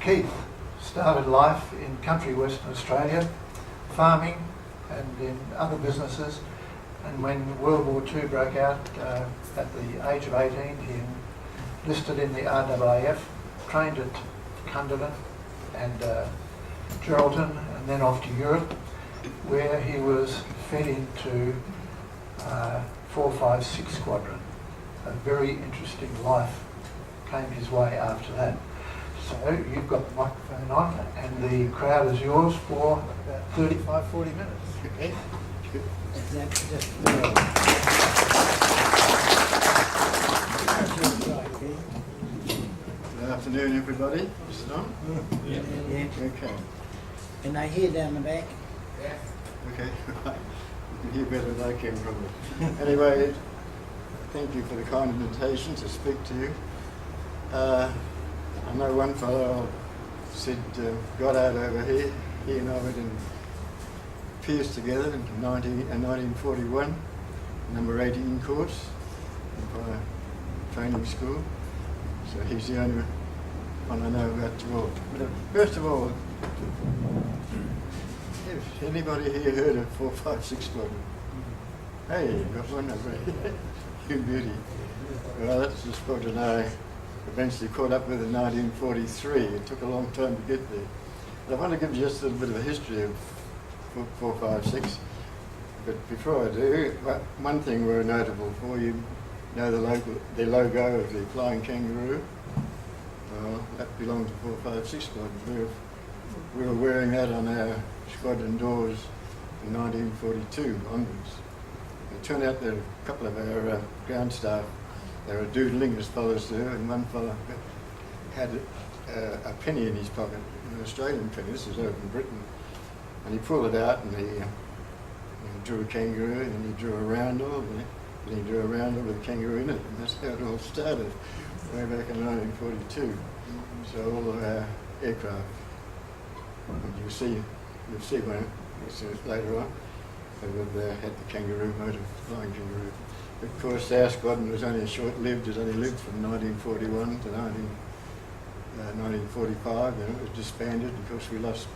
Keith started life in country Western Australia, farming and in other businesses. And when World War II broke out, at the age of 18, he enlisted in the RAAF, trained at Kangaroo and Geraldton, and then off to Europe, where he was fed into 456 Squadron. A very interesting life came his way after that. So you've got the microphone on, and the crowd is yours for about 35, 40 minutes. Okay? Good afternoon, everybody. Is it on? Yeah. Okay. And I hear down the back. Okay. You can hear better than I can probably. Anyway, thank you for the kind invitation to speak to you. I know one fellow said got out over here. He and I went in Pierce together in 1941, number 18 course, Empire Training School. So he's the only one I know about to all. But first of all, has anybody here heard of 456 Squadron? Hey, you got one over here. You beauty. Well, that's the squadron I eventually caught up with in 1943. It took a long time to get there. But I want to give you just a little bit of a history of 456. But before I do, one thing we're notable for, you know the logo of the Flying Kangaroo. Well, that belonged to 456 Squadron. We were wearing that on our squadron doors in 1942 onwards. It turned out that a couple of our ground staff, they were doodling as fellows do, and one fellow had a penny in his pocket, an Australian penny. This was over in Britain, and he pulled it out and he drew a kangaroo, and he drew a roundel, and he drew a roundel with a kangaroo in it, and that's how it all started way back in 1942. So all of our aircraft, and you'll see one later on, they had the kangaroo motor, Flying Kangaroo. Of course, our squadron was only short-lived. It only lived from 1941 to 1945. Then it was disbanded. Of course, we lost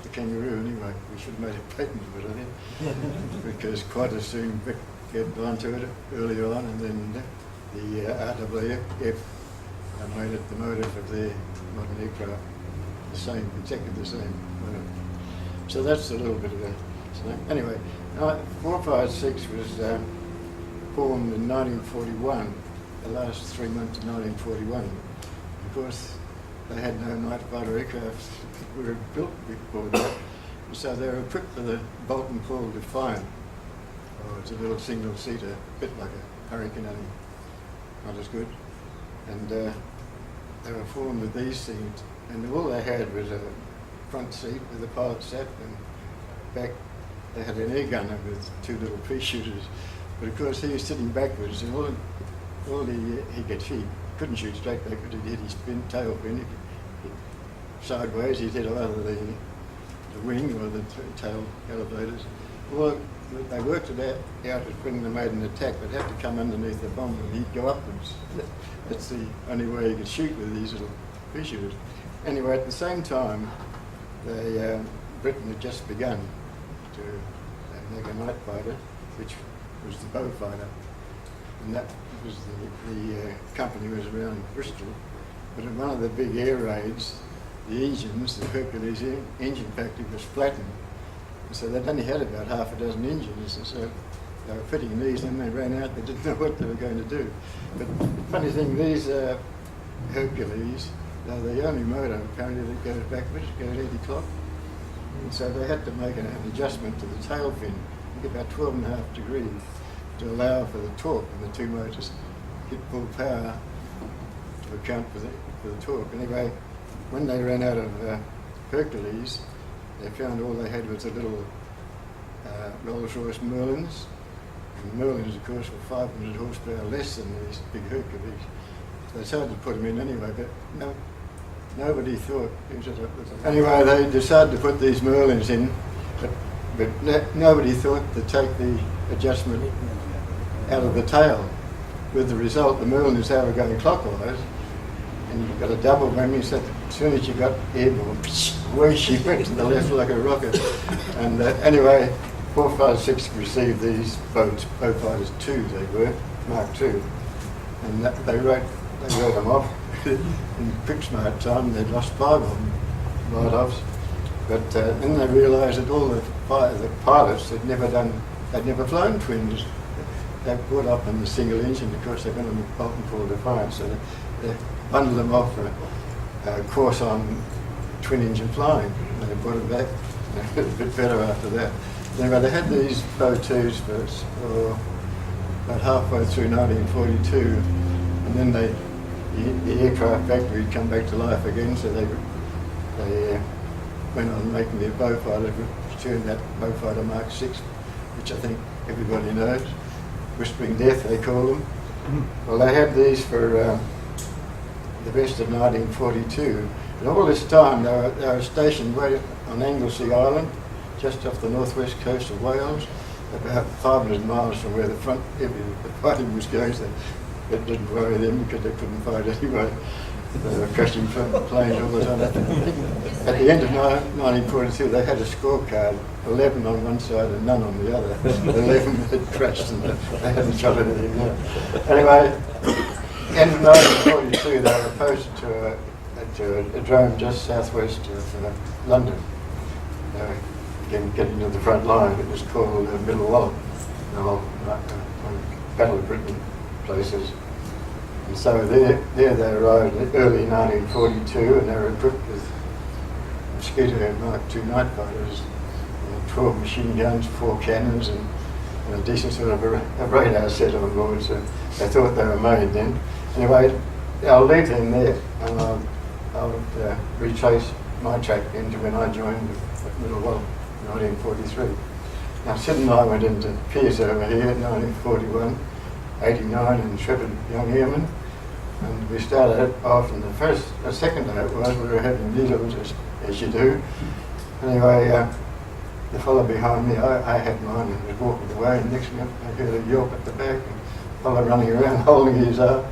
the Kangaroo anyway. We should have made a patent of it, I think, because quite as soon Vic got onto it earlier on, and then the RAAF made it the motor for their modern aircraft, exactly the same motor. So that's a little bit of that. So anyway, 456 was formed in 1941, the last 3 months of 1941. Of course, they had no night fighter aircraft were built before that, so they were equipped with a bolt and pull Defiant. Oh, it's a little single seater, a bit like a Hurricane, only not as good. And they were formed with these things, and all they had was a front seat with a pilot sat, and back they had an air gunner with two little pea shooters. But of course he was sitting backwards, and all he could shoot, couldn't shoot straight backwards. He'd hit his tail fin. Sideways, he'd hit either the wing or the tail elevators. Well, they worked it out when they made an attack. They'd have to come underneath the bomb, and he'd go upwards. That's the only way he could shoot with these little pea shooters. Anyway, at the same time, Britain had just begun to make a night fighter, which was the bow fighter, and that was the company was around Bristol. But in one of the big air raids, the engines, the Hercules engine factory was flattened, and so they'd only had about half a dozen engines, and so they were fitting these, and they ran out. They didn't know what they were going to do. But the funny thing, these Hercules, they're the only motor apparently that goes backwards, goes 80 clock. And so they had to make an adjustment to the tail fin, about 12.5 degrees, to allow for the torque of the two motors hit full power to account for the torque. Anyway, when they ran out of Hercules, they found all they had was a little Rolls-Royce Merlins. And Merlins, of course, were 500 horsepower less than these big Hercules. So they decided to put them in anyway, but nobody thought. Anyway, they decided to put these Merlins in, but nobody thought to take the adjustment out of the tail. With the result, the Merlins were going clockwise, and you got a double whammy, so as soon as you got airborne, away she went to the left like a rocket. And anyway, 456 received these boats, Beaufighters 2 they were, Mark II, and they wrote them off. In quick smart time, they'd lost 5 of them, write-offs. But then they realised that all the pilots they'd never flown twins. They brought up in the single engine because they're going to Bolton for Defiance, so they bundled them off for a course on twin engine flying, and they brought them back. They got a bit better after that. Anyway, they had these Bo 2s for about halfway through 1942, and then the aircraft factory had come back to life again, so they went on making their Beaufighter, which turned that Beaufighter Mark VI, which I think everybody knows. Whispering Death, they call them. Well, they had these for the rest of 1942. And all this time, they were stationed right on Anglesey Island, just off the northwest coast of Wales, about 500 miles from where the fighting was going. So that didn't worry them because they couldn't fight anyway. They were crashing planes all the time. At the end of 1942, they had a scorecard, 11 on one side and none on the other. 11 had crashed and they hadn't shot anything yet. Anyway, end of 1942, they were posted to a drone just southwest of London. Again, getting to the front line, it was called Middle Wallop, Battle of Britain places. And so there they arrived in early 1942, and they were equipped with Mosquito Mark II night fighters, 12 machine guns, 4 cannons, and a decent sort of a radar set on board. So they thought they were made then. Anyway, I'll leave them there, and I'll retrace my track into when I joined at Middle Wallop in 1943. Now Sid and I went into Pierce over here in 1941. 89 in Intrepid Young Airmen, and we started off in the second day it was, we were having needles as you do. Anyway, the fellow behind me, I had mine and was walking away, and next minute I heard a yelp at the back, and the fellow running around holding his arm.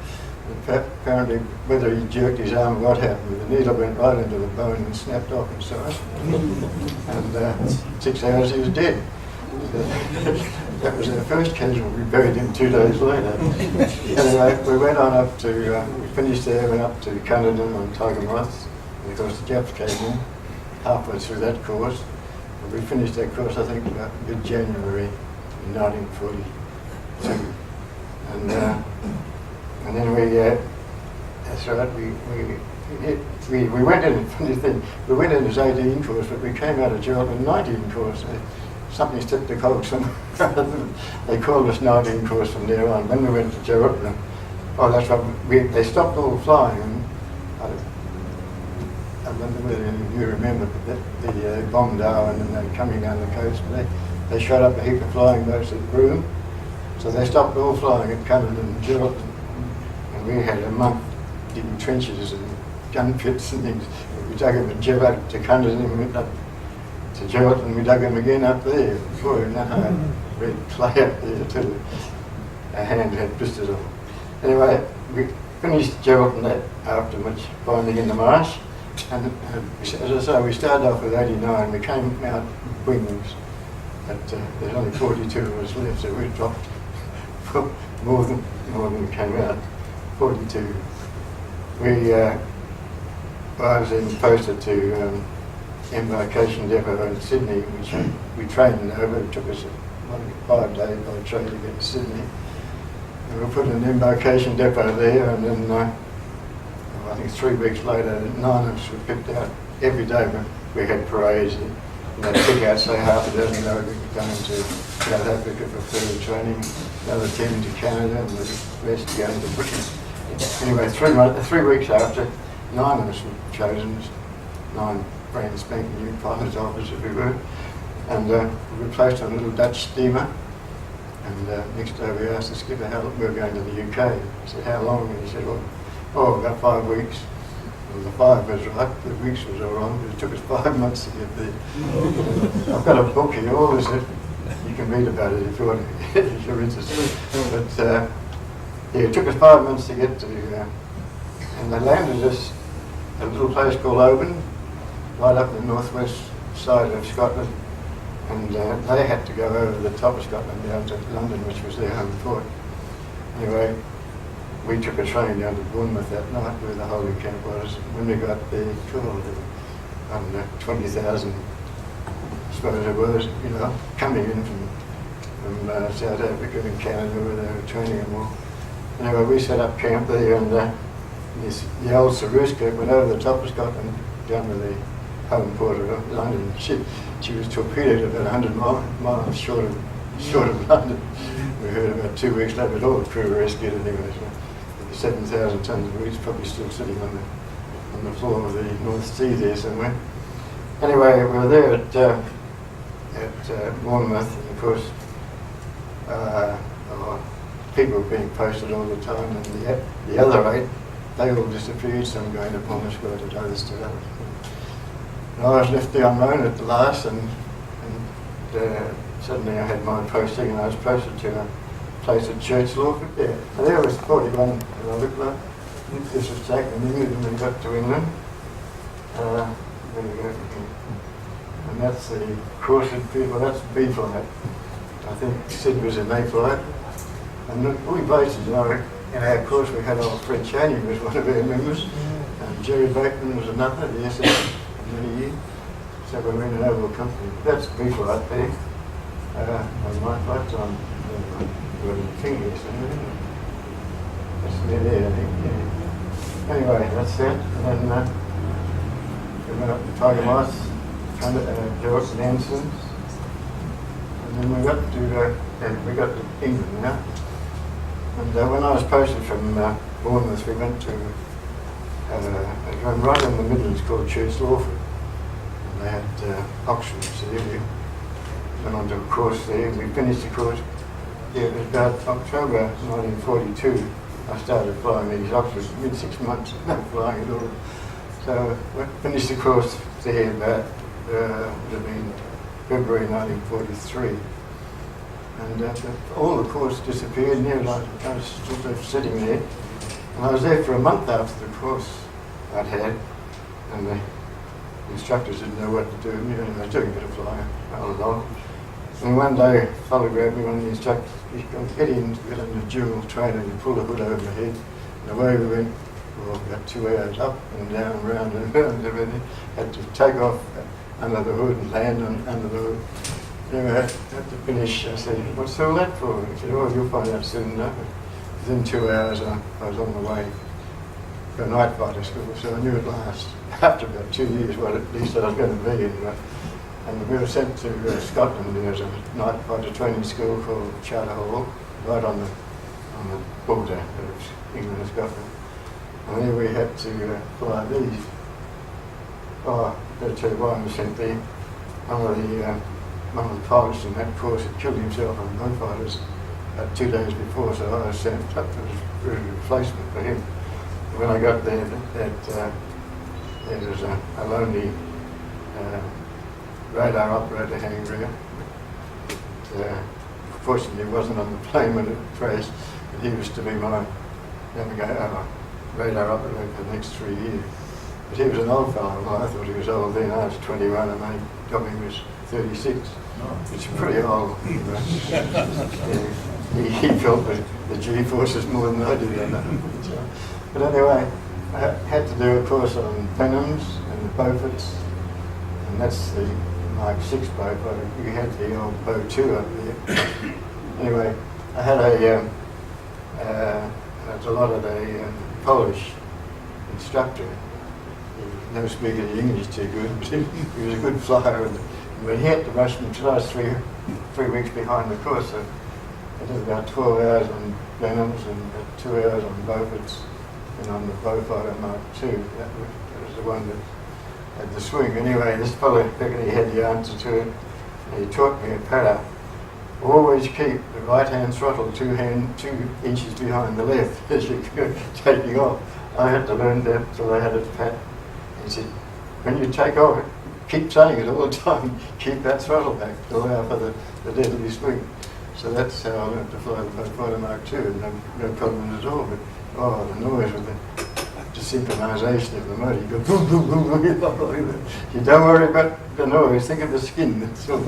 Apparently, whether he jerked his arm or what happened, the needle went right into the bone and snapped off inside. And 6 hours he was dead. That was our first casualty. We buried him 2 days later. Anyway, we went on up to, we finished there, went up to Kangaroo on Tiger Moths, and of course the Japs came in halfway through that course. And we finished that course, I think, about mid-January in 1942. And then that's right, we went in, funny thing, we went in as 18 course, but we came out of Geraldton 19 course. Something slipped the cogs and they called us 19 course from there on. When we went to Geraldton, that's right, they stopped all flying. And I wonder whether any of you remember, but they bombed Darwin and they were coming down the coast. And they shot up a heap of flying boats at Broome. So they stopped all flying at Kangaroo and Geraldton. And we had a month digging trenches and gun pits and things. We dug them at Geraldton to Kangaroo and we went up to Geraldton, and we dug them again up there. Boy, and that hard red clay up there too. Our hand had blisters on. Anyway, we finished Geraldton after much finding in the marsh, and as I say, we started off with 89. We came out wings, but there's only 42 of us left, so we dropped more than we came out. 42. I was then posted to embarkation depot in Sydney, which we trained over. It took us 5 days by train to get to Sydney. And we put an embarkation depot there, and then I think 3 weeks later, 9 of us were picked out every day. We had parades, and they'd pick out, say, half a dozen going to South Africa for further training, another 10 to Canada, and the rest going to Britain. Anyway, 3 weeks after, 9 of us were chosen, 9 brand spanking new pilot officers we were, and we were placed on a little Dutch steamer. And next day we asked the skipper how we were going to the UK. I said, how long? And he said, about 5 weeks. And the 5 was right, the weeks was all wrong, but it took us 5 months to get there. I've got a book here, all this, you can read about it if you want, if you're interested. But it took us 5 months to get to And they landed us at a little place called Oban, right up the northwest side of Scotland. And they had to go over the top of Scotland down to London, which was their home port. Anyway, we took a train down to Bournemouth that night where the holding camp was. When we got there, I don't know, 20,000, I suppose it was, you know, coming in from South Africa and Canada where they were training them all. Anyway, we set up camp there, and the old Saruska went over the top of Scotland down to the home port of London. She was torpedoed about 100 miles short of London. We heard about 2 weeks later, but all the crew were rescued anyway. So the 7,000 tons of wheat's probably still sitting on the floor of the North Sea there somewhere. Anyway, we were there at Bournemouth, and of course, people were being posted all the time, and the other 8, they all disappeared, some going to Pommerscourt, others to others. And I was left there on my own at the last, and suddenly I had my posting, and I was posted to a place at Church Lawford there. And there was 41, and I looked like this was taken in England when we got to England. There we go from here. And that's the Corset people, that's B flight. I think Sid was in A flight. And all the places, you know, in our course we had old Fred Chaney was one of our members, and Jerry Bateman was another, the SS, many years. So we were in an overall company. That's B flight there. On my flight time, fingers, that's near there, I think. Yeah. Anyway, that's it. And then we went up to Tiger Moss, George and Anson, and then we got to England now. And when I was posted from Bournemouth, we went to right in the Midlands called Church Lawford, and they had Oxford, so we went on to a course there. We finished the course. Yeah, it was about October 1942. I started flying these Oxfords, mid 6 months, not flying at all. So we finished the course there about, would have been February 1943. And all the course disappeared, and I was still sitting there. And I was there for a month after the course I'd had, and the instructors didn't know what to do. I was doing a bit of flying all along. And one day, a fellow grabbed me, one of the instructors, he's going to get in the dual trainer, and pull the hood over my head. And away we went for about 2 hours, up and down, round and round and everything. Had to take off under the hood and land under the hood. Anyway, I had to finish. I said, "What's all that for?" He said, "Oh, you'll find out soon enough." Within 2 hours, I was on the way for night fighter school, so I knew at last, after about 2 years, what at least I was going to be. And we were sent to Scotland. There was a night fighter training school called Charter Hall, right on the border of England and Scotland. And there we had to fly these. Oh, I'll tell you why I was sent there. One of the pilots in that course had killed himself on gunfighters 2 days before, so I was sent up as a replacement for him. When I got there, there was a lonely radar operator hanging around. Fortunately, he wasn't on the plane when it crashed, but he was to be my radar operator for the next 3 years. But he was an old fellow. Well, I thought he was old then. I was 21 and my Tommy was 36. Which is pretty old. He felt the G-forces more than I did. But anyway, I had to do a course on Benhams and the Beauforts, and that's the Mark 6 boat. We had the old Bow 2 up there. Anyway, I had a lot of a Polish instructor. He never speak any English too good, but he was a good flyer. But he had to rush me because I was three weeks behind the course. So I did about 12 hours on Benhams and 2 hours on Beauforts and on the Beaufighter Mark II. That was the one that had the swing. Anyway, this fellow, he had the answer to it. And he taught me a pattern. Always keep the right-hand throttle 2 inches behind the left as you're taking off. I had to learn that until I had it pat. He said, when you take off, keep saying it all the time, keep that throttle back to allow for the deadly swing. So that's how I learned to fly the Beaufighter Mark II, and no problem at all. But the noise with synchronisation of the motor. You go boom, boom, boom, boom. You don't worry about the noise, think of the skin. That's all.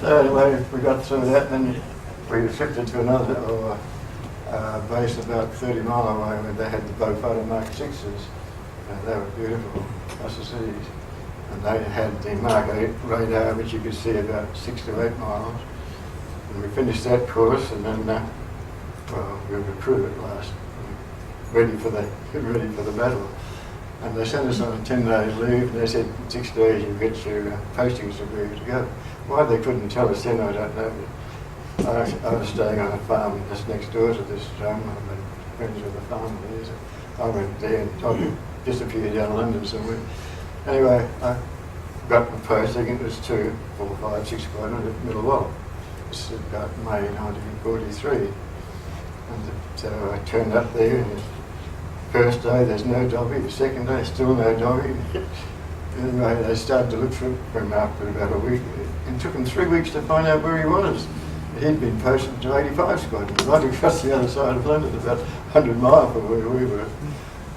So anyway, we got through that, and then we shifted to another base about 30 mile away where they had the Beaufighter Mark 6s. They were beautiful SSEs. And they had the Mark 8 radar, which you could see about 6 to 8 miles. And we finished that course, and then, well, we were recruited at last, ready for the battle. And they sent us on a 10-day leave, and they said, in 6 days you get your postings and ready to go. Why they couldn't tell us then, I don't know. I was staying on a farm just next door to this home. I made friends with the farmer there, so I went there and I disappeared down London somewhere. Anyway, I got my posting. It was 2, 4, 5, 6 Squadron at Middle Wallop. This is about May 1943. And so I turned up there, and the first day there's no doggy, the second day still no doggy. Anyway, they started to look for him after about a week. It took them 3 weeks to find out where he was. He'd been posted to 85 Squadron, right across the other side of London, about 100 miles from where we were.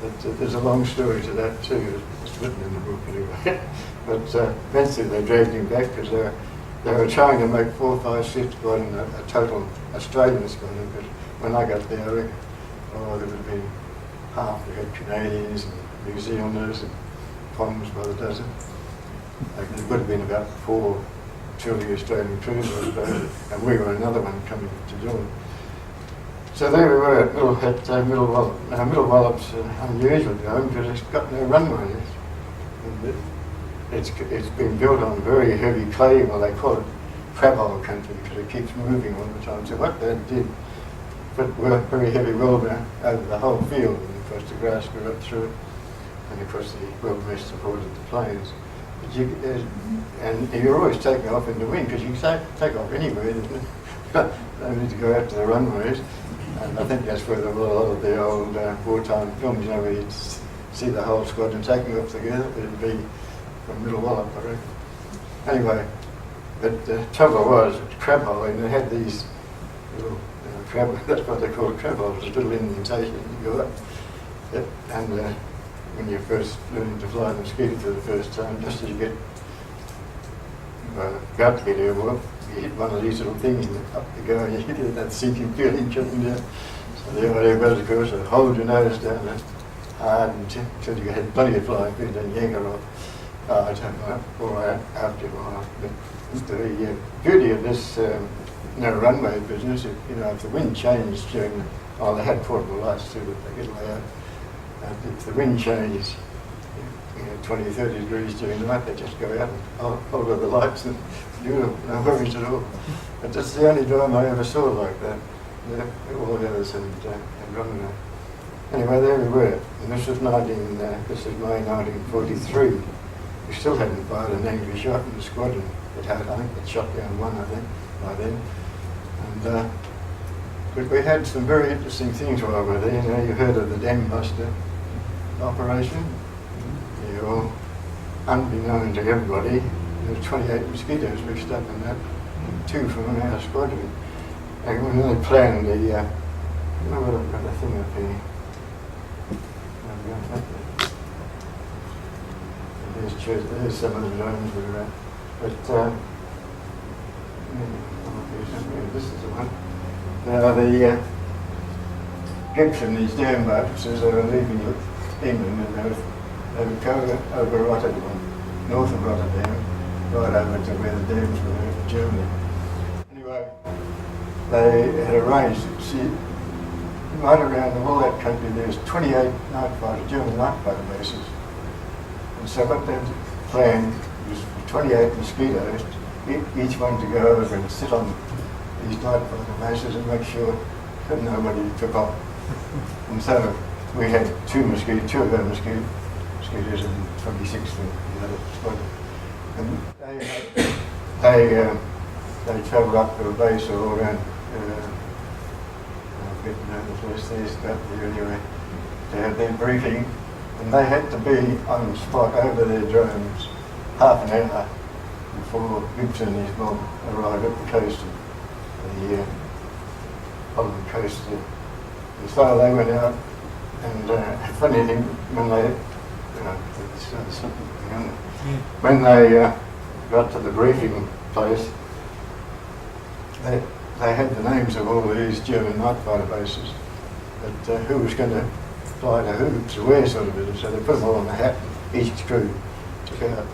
But, there's a long story to that too. It's written in the book anyway. But eventually they dragged him back because they were trying to make 4, 5, 6 Squadron a total Australian Squadron. But when I got there, I reckon, there would have been half. We had Canadians and New Zealanders and Pongs by the dozen. There would have been about 4 truly Australian cruisers, and we were another one coming to join. So there we were at Middle Wallop. Now Middle Wallop's unusual home because it's got no runways. And it's been built on very heavy clay, well they call it crab hole country because it keeps moving all the time. So what they did, put very heavy welder over the whole field, and of course the grass grew up through it, and of course the weld mesh supported the planes. And you're always taking off in the wind because you can take off anywhere. Don't need to go out to the runways. And I think that's where a lot of the old wartime films, you know, where you'd see the whole squadron taking off together. It'd be from Middle Wallop, I reckon. Anyway, but the trouble was, crab hole, and they had these little crab, that's what they call crab holes, little indentation you go up. Yep. And when you're first learning to fly the mosquito for the first time, just as you get about to get airborne, you hit one of these little things and up you go, and you get that sinking feeling coming down. So the idea was, of course, to hold your nose down and hard until you had plenty of flying speed, then yank it off. I'd have all right after a while. But the beauty of this no runway business, if the wind changed during they had portable lights too, but they get loud. If the wind changes 20, 30 degrees during the night, they just go out and hold up the lights and beautiful, no worries at all. But that's the only drone I ever saw like that. All the others had runway. Anyway, there we were. And this was May 1943. We still hadn't fired an angry shot in the squadron. I think it shot down one, I think, by then. And but we had some very interesting things while we were there. You heard of the dam buster operation. Unbeknown to everybody, there were 28 mosquitoes mixed up in that, 2 from our squadron. And when they planned the, I've got a thing up here. There's some of the zones we were at. But, this is the one. Now the Gibson, these dam buttresses, they were leaving England and they would go over Rotterdam, north of Rotterdam, right over to where the dams were in Germany. Anyway, they had arranged, right around all that country there's 28 German night fighter bases. And so what they planned was 28 mosquitoes, each one to go over and sit on these night fighter bases and make sure that nobody took off. And so we had 2 of our mosquitoes and 26 for the other squadron. And they travelled up to a base all around the place there's about there anyway, to have their briefing, and they had to be on the spot over their drones half an hour before Gibson and his mob arrived at the coast of the Holland coast. And so they went out and funny thing, when they, when they got to the briefing place, they had the names of all these German night fighter bases, but who was going to fly to who, to where sort of it. So they put them all on the hat, and each crew took out.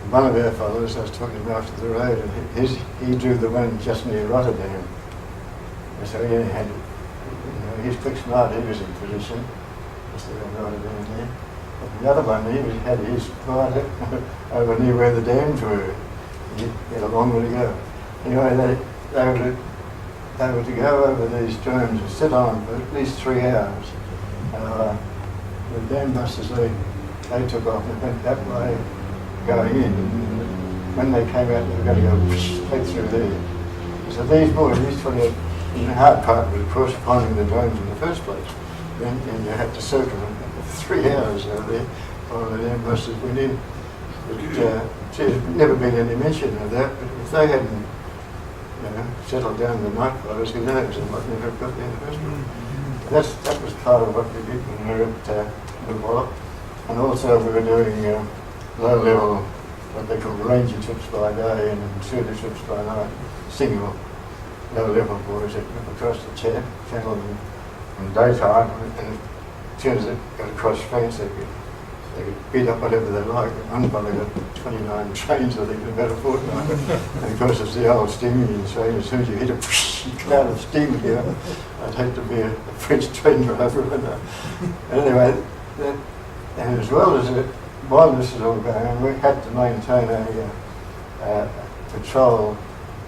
And one of our fellows, I was talking about after the road, and he drew the one just near Rotterdam. And so he had, he's quick smart, he was in position, just around Rotterdam there. But the other one, he had his fighter over near where the dams were. He had a long way to go. Anyway, they were to go over these terms and sit on for at least 3 hours. The dam busters, they took off and went that way going in. And when they came out, they were going to go straight through there. So these boys, the hard part was, of course, finding the drones in the first place. Then you had to circle them for 3 hours over there while the dam busters went in. But, there's never been any mention of that, but if they hadn't settled down the night fighters, who knows, they might never have got there in the first place. That was part of what we did when we were at the Wallop. And also we were doing low-level, what they call ranger trips by day and shooter trips by night, single low-level boys that went across the channel in daytime, and as soon as it got across France, they could beat up whatever they like. Unbelly got 29 trains, I think, in about a fortnight. And of course, it's the old steam engine train. As soon as you hit a cloud of steam here, I'd hate to be a French train driver. And anyway, and as well as it, while this was all going on, we had to maintain a patrol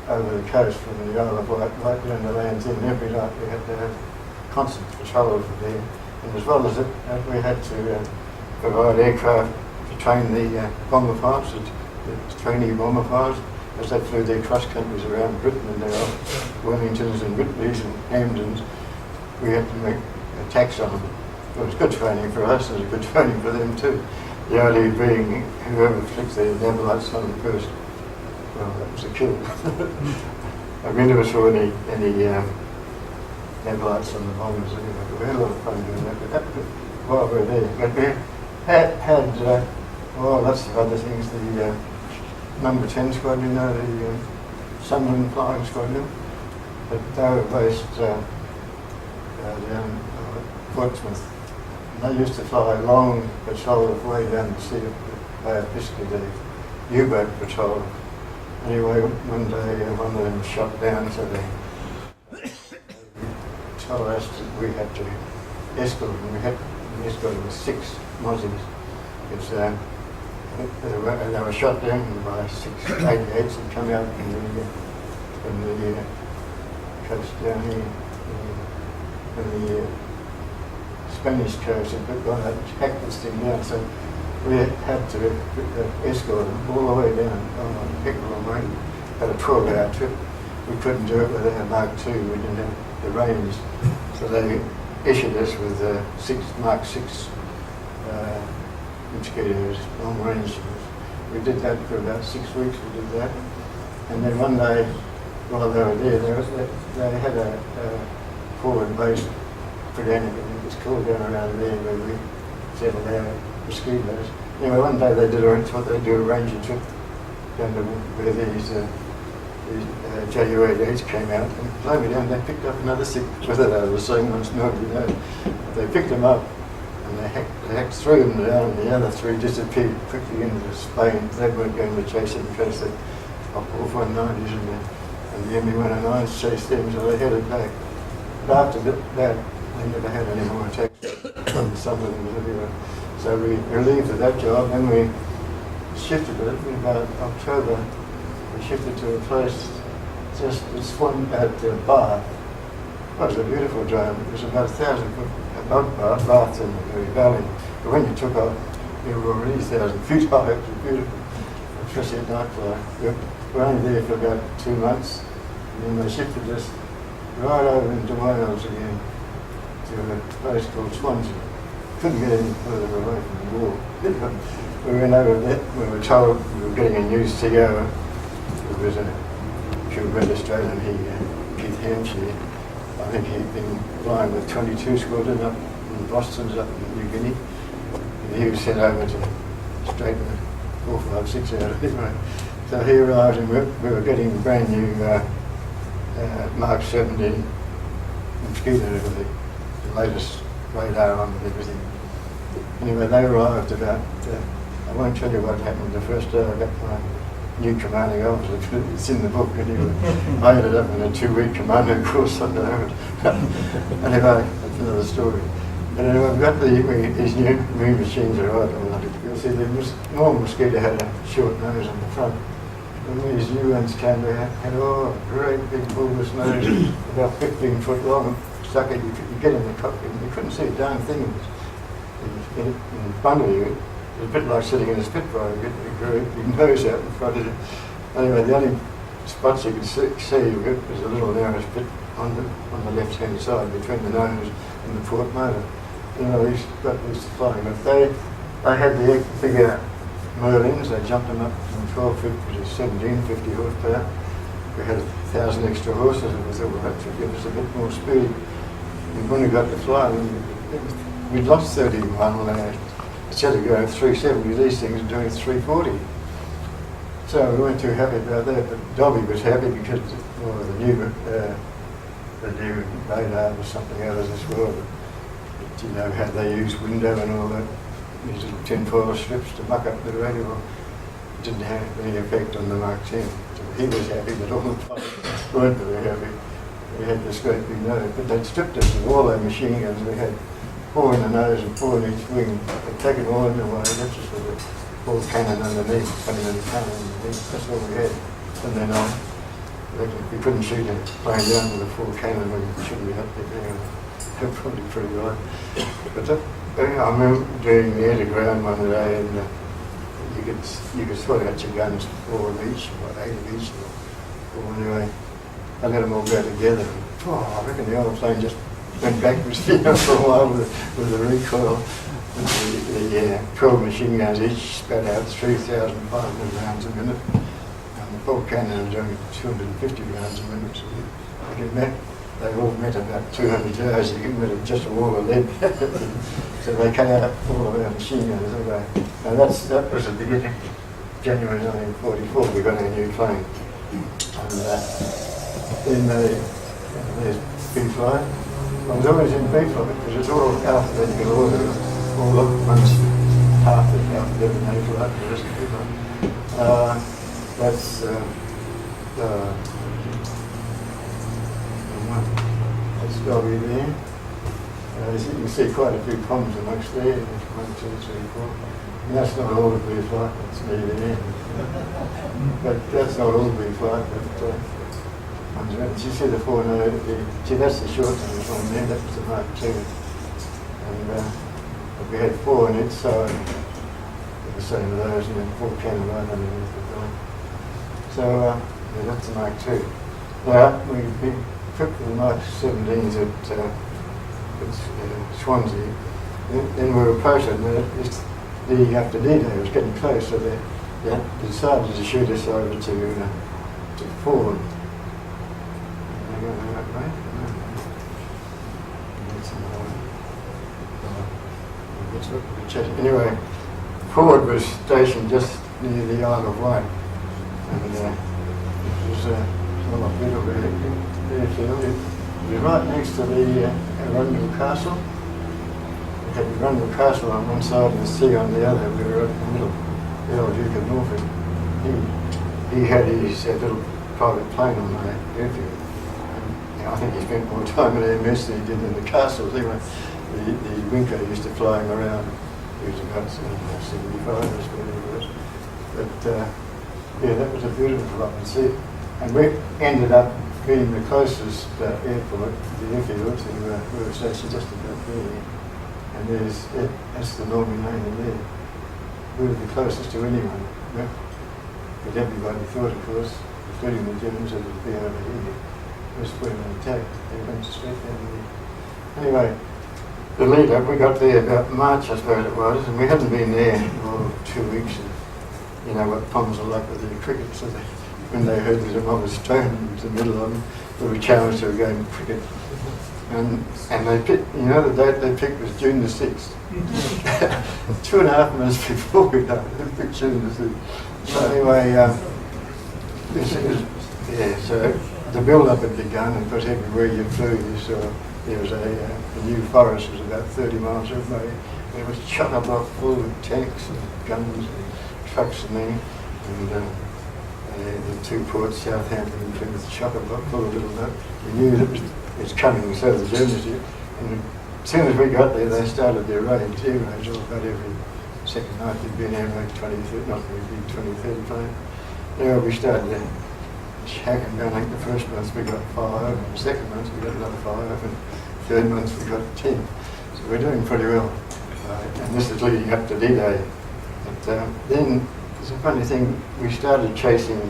over the coast from the Isle of Wight right down to Land's End. Every night we had to have constant patrol over there. And as well as it, we had to provide aircraft to train the bomber pilots, the trainee bomber pilots, as they flew their cross countries around Britain and their Wellingtons and Whitleys and Hamdens. We had to make attacks on them. It was good training for us, and it was good training for them too. The only being whoever flicked their navalights on them first, well, that was a kill. I mean, there was for any navalights on the bombers anyway. We had a lot of fun doing that, but that was while we were there. But we had lots of other things. The number 10 squadron, the Sunderland Flying Squadron, but they were based down Portsmouth. And they used to fly long patrol way down the sea by basically the U-boat patrol. Anyway, one day one of them shot down, so they told us that we had to escort them. We had an escort with 6 Mozzies. Because they were shot down by 6 88s and come out from the coast down here. And the Spanish coast had gone out and hacked this thing down, so we had to escort them all the way down on a heck of a long way. Had a 12-hour trip. We couldn't do it without a Mark II. We didn't have the range, so they issued us with 6 Mark 6 mosquitoes, long range. We did that for about 6 weeks. We did that, and then one day while they were there, they had a forward base Predator, it was called down around there where we settled our mosquitoes. Anyway, one day they thought they'd do a ranger trip down to where these JU-88s came out, and flew me down. They picked up another 6. Whether they were the same ones, nobody knows. They picked them up and they hacked through them down, and the other 3 disappeared quickly into Spain. They weren't going to chase them in case they popped off 190s, and the ME-109s chased them, so they headed back. But after that, they never had any more attacks on some of them everywhere. So we relieved of that job, and we shifted it in about October. We shifted to a place just at Bath. It was a beautiful drone. It was about 1,000 foot above Bath in the very valley. But when you took off, you were already 1,000 feet high. It was beautiful, especially at night flight. We were only there for about 2 months, and then they shifted us right over into Wales again to a place called Squadron. Couldn't get any further away from the war. We went over there. We were told we were getting a new CO. It was a purebred Australian, Keith Hampshire. I think he'd been flying with 22 Squadron up in Bostons up in New Guinea. And he was sent over to straighten the 456 out anyway. So he arrived and we were getting a brand new Mark 17 mosquito with the latest radar on and everything. Anyway, they arrived about, I won't tell you what happened the first day I got my new commanding officer. It's in the book anyway. I ended up in a 2-week commando course on the road. Anyway, that's another story. And anyway, we've got these new machines arrived. You'll see the normal mosquito had a short nose on the front. And these new ones came out, had a great big bulbous nose, about 15 foot long. Stuck it, you get in the cockpit and you couldn't see a darn thing. It was in front of you. It was a bit like sitting in a Spitfire. You get your great big nose out in front of you. Anyway, the only spots you could see was a little narrow spit on the left-hand side between the nose and the port motor. You know, these got used to flying. But they had the bigger Merlins. They jumped them up from 1250 to 1750 horsepower. We had 1,000 extra horses, and we thought, well, that should give us a bit more speed. And when we got to fly, we lost 30 mile an hour. Instead of going 370, these things are doing 340. So we weren't too happy about that, but Dobby was happy because the new radar was something out of this world. But, you know, how they use window and all that, these little tinfoil strips to muck up the radio. Well, it didn't have any effect on the Mark 10. So he was happy, but all the pilots weren't very happy. We had this great big nose, but they'd stripped us of all our machine guns. We had 4 in the nose and 4 in each wing. They'd taken all in the way, that's just with a full cannon underneath, coming in the cannon underneath. That's all we had. From then on, we couldn't shoot a plane down with a full cannon. We shouldn't be up there. They're probably pretty right. But I remember doing the air-to-ground one day, and you could sort out your guns, 4 of each, or 8 of each. Or anyway, I let them all go together. I reckon the old plane just went backwards for a while with the recoil. The 12 machine guns each spat out 3,500 rounds a minute. And the full cannon was doing 250 rounds a minute. So they all met about 200 yards. You get rid of just a wall of lead. So they came out all of our machine guns away. And that was the beginning. January 1944, we got our new plane. And then there's B-flight. I was always in B-flight because it's all alphabetical order. All the ones half the alphabet and A-flight, the rest of B-flight. That's Dobby there. As you can see, quite a few problems amongst there. 1, 2, 3, 4. And that's not all the B-flight, that's me there. But that's not all the B-flight, but did you see the 4 nose? See, that's the short nose one there, that was the Mark 2. And we had 4 on each side, the same of those, and then 4 cannon right underneath the gun. So, yeah, that's the Mark 2. Now, we equipped the Mark 17s at Swansea. Then we were approaching, leading up to D-Day, was getting close, so they decided to shoot us over to Ford. Anyway, Ford was stationed just near the Isle of Wight, and it was a beautiful airfield. It was right next to the Arundel Castle. We had Arundel Castle on one side and the sea on the other. We were right in the middle. The old Duke of Norfolk. He had his little private plane on the airfield. I think he spent more time in MS than he did in the castles. Anyway, the Winker used to fly him around. He was about 75 or whatever it was. But yeah, that was a beautiful flight. And we ended up being the closest airport, the airfield, to we were stationed just about there. And that's the Norman Lane in there. We were the closest to anyone. Yeah. But everybody thought, of course, including the Germans, that it would be over here. Was put an attack. They went straight down there. Anyway, the lead up, we got there about March, I suppose it was, and we hadn't been there for 2 weeks. And you know what Poms are like with their cricket, so when they heard there's a mob of stone in the middle of them, we were challenged to a game of cricket. And they picked, you know, the date they picked was June the 6th. 2.5 months before we died, they picked June the 6th. So anyway, this is, yeah, so the build-up had begun, and because everywhere you flew, you saw there was a new forest was about 30 miles away. There was chock-a-block full of tanks and guns and trucks and men. And the two ports, Southampton and Plymouth, chock-a-block full of little boats. We knew that it was coming, so the Germans did. And as soon as we got there, they started their raids, air raids, all about every second night. There'd be an air raid, 23rd, not really, 23rd plane. There we started there. Hacking down. I think the first month we got 5, the second month we got another 5, and third month we got 10. So we're doing pretty well. And this is leading up to D-Day. But then, it's a funny thing, we started chasing,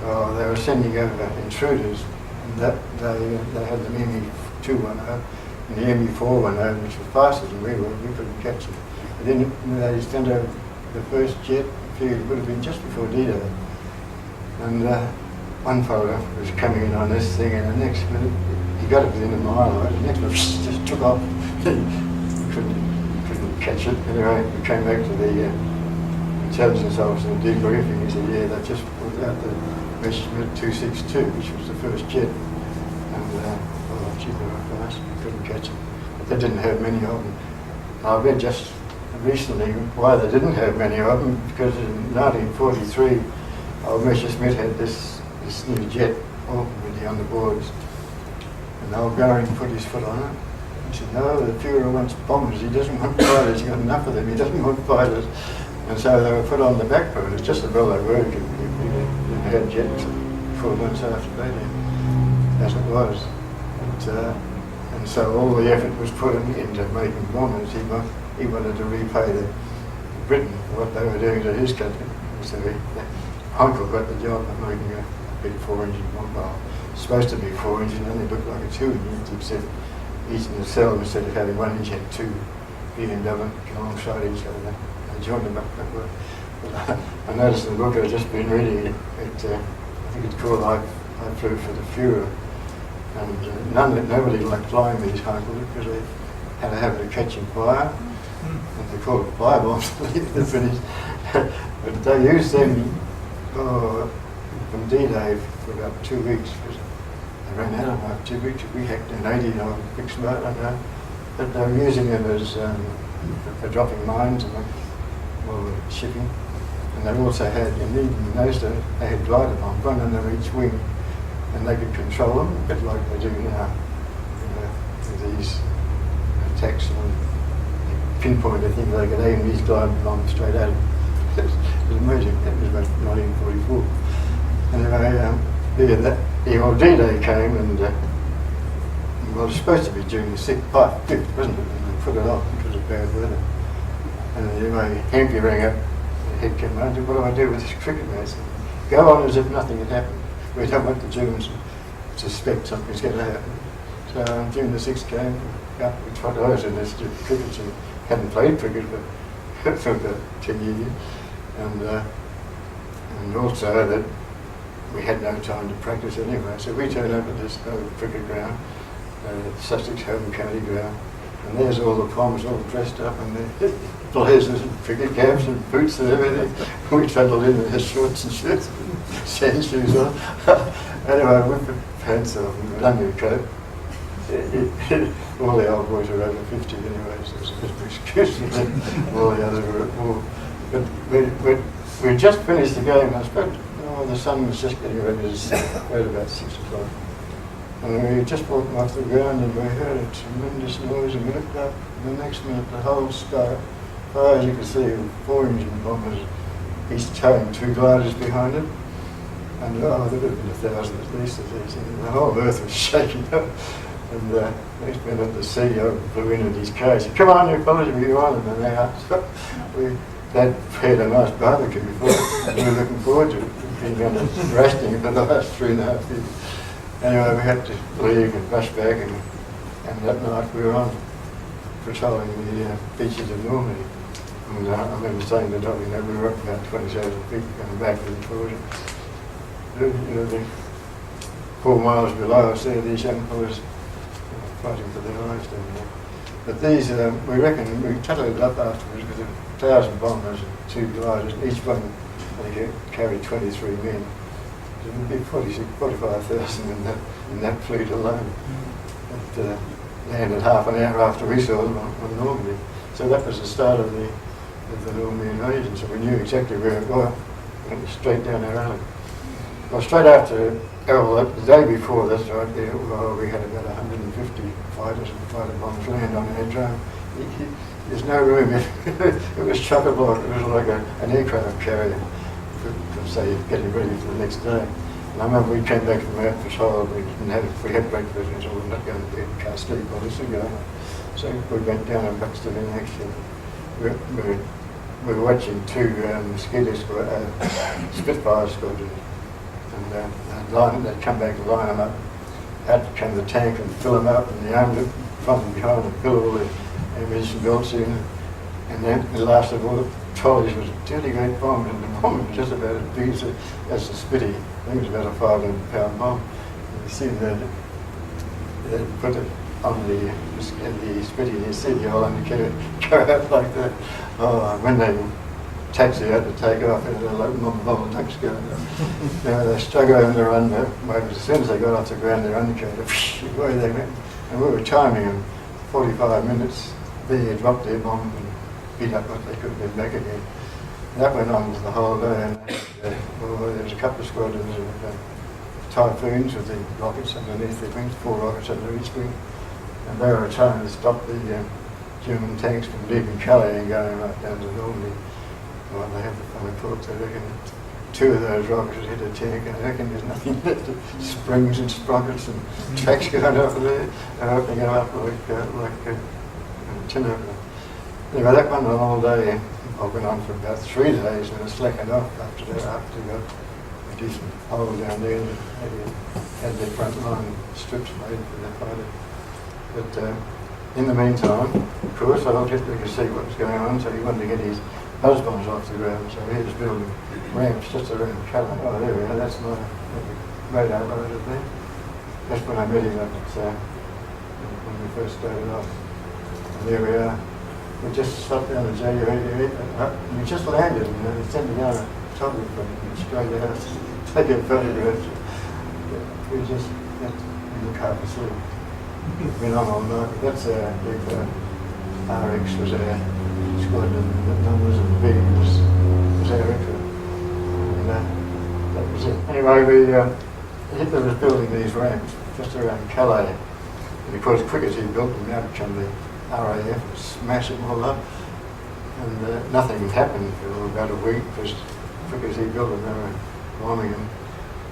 they were sending over intruders, and that they had the ME-210 and the ME-410, which was faster than we were, we couldn't catch it. And then they sent over the first jet, it would have been just before D-Day. And one fellow was coming in on this thing, and the next minute he got it within a mile of it. The next one just took off. couldn't catch it. Anyway, we came back to the intelligence officer and debriefing. He said, "Yeah, they just pulled out the Messerschmitt 262, which was the first jet, and gee, they were fast. We couldn't catch it. But they didn't have many of them. I read just recently why they didn't have many of them, because in 1943, old Messerschmitt had this new jet all with the underboards, and old Goering put his foot on it. He said, "No, the Fuhrer wants bombers, he doesn't want fighters, he's got enough of them, he doesn't want fighters." And so they were put on the back burner, just as well they were. You had jets 4 months after they did, as it was. And so all the effort was put into making bombers. He wanted to repay Britain for what they were doing to his country. So Uncle got the job of making a big 4-engine bomber. It's supposed to be 4-engine, only looked like a 2-engine, except each nacelle, instead of having 1 engine, had 2 BMW alongside each other. They joined them up that way. But I noticed in the book I've just been reading it, I think it's called I Flew for the Fuhrer. And nobody liked flying these Heinkel because they had a habit of catching fire. And they called it firebombs to finish. But they used them from D-Day for about 2 weeks. They ran out of them after 2 weeks. We hacked in 80 on big smart, I know. But they were using them as for dropping mines and shipping. And they also had, in those days, they had glider bombs, one under each wing, and they could control them, a bit like they do now, with these attacks and pinpoint. I think they could aim these glider bombs straight at them. It was amazing. That was about 1944. Anyway, the old D-Day came, and well, it was supposed to be June the 6th, 5th, wasn't it? And they put it off because of bad weather. And anyway, Hampy rang up, the head commander, "What do I do with this cricket match?" "Go on as if nothing had happened. We don't want the Germans to suspect something's going to happen." So June the 6th came, we tried. I was in this cricket team, hadn't played cricket for about 10 years. And also that we had no time to practice anyway. So we turned up at this cricket ground, Sussex Home County ground, and there's all the bombs all dressed up in their blazers and cricket caps and boots and everything. We trundled in their shorts and shirts, sand shoes on. Anyway, we put pants off and under a coat. All the old boys were over 50 anyway, so it's a bit of an excuse for them. All the others were at war. But we had just finished the game. I suppose the sun was just getting ready to set at about 6 o'clock. And we just walked off the ground and we heard a tremendous noise, and we looked up, and the next minute the whole sky, as far as you could see, 4-engine bombers, each towing 2 gliders behind it. And there would have been 1,000 at least of these, and the whole earth was shaking up. And next minute the CEO flew in his car. He said, "Come on, you fellas, you're on." And they are. So they'd had a nice barbecue before, and we were looking forward to it. We'd been on roasting for the last 3.5 years. Anyway, we had to leave and rush back, and that night we were on patrolling the beaches of Normandy. And I remember saying to Doc, we were up about 27 feet going back to the torsion. The 4 miles below us there, these young fellas fighting for their lives down there. But these, we reckon, we tallied it up afterwards with 1,000 bombers and 2 gliders, and each one they carried 23 men. So it would be 45,000 in that fleet alone. It landed half an hour after we saw them on Normandy. So that was the start of the Normandy invasion, so we knew exactly where it was. We went straight down our alley. Well, straight after, the day before this, right there, we had about 150 fighters and fighter bombers land on our drone. There's no room. It was chock-a-block. It was like an aircraft carrier, for say, getting ready for the next day. And I remember we came back from our patrol, we had breakfast, and so we're not going to bed, can't sleep, obviously, you know. So we went down and Buxton in action. We were watching 2 Spitfire squadrons. And they'd come back and line them up. Out came the tank and fill them up, and they aimed it front and behind and built all the ammunition belts in. And then the last of all the trolleys was a dirty great bomb, and the bomb was just about as big as the Spitty. I think it was about a 500-pound bomb. And you see that they put it on the Spitty, and you see the hole and you go out like that. Oh, when they taxi had to take off, and they're like mobile ducks going. You know, they struck over the run, as soon as they got off the ground, their undercoated, away they went. And we were timing them 45 minutes. They dropped their bomb and beat up what they could get back again. And that went on the whole day. And there was a couple of squadrons of Typhoons with the rockets underneath their wings, 4 rockets under each wing. And they were trying to stop the German tanks from leaving Calais and going right down to Normandy. Well, they have the fun reports. I reckon 2 of those rockets hit a tank, and I reckon there's nothing left of springs and sprockets and tracks going over there, and opening it up like tin opener. Anyway, that went on all day. I went on for about 3 days, and it slackened off after that, after we got a decent hole down there, and had their front line strips made for their fighter. But in the meantime, of course, I thought Hitler could see what was going on, so he wanted to get his buzz bombs off the ground, so he was building ramps just around Calais. Oh, there we are, that's my radar loader there. That's when I met him up at, when we first started off. And there we are. We just shot down the JU-88, and we just landed, and they sent me down a photographer from Australia House to take a photograph. We just in the car for sleep. Went on all night. That's our big RX was our squadron, the numbers of the B was our extra. And that was it. Anyway, Hitler was building these ramps just around Calais. And of course, as quick as he built them, out come the RAF, smash them all up. And nothing happened for about a week, because as quick as he built them, they were bombing them.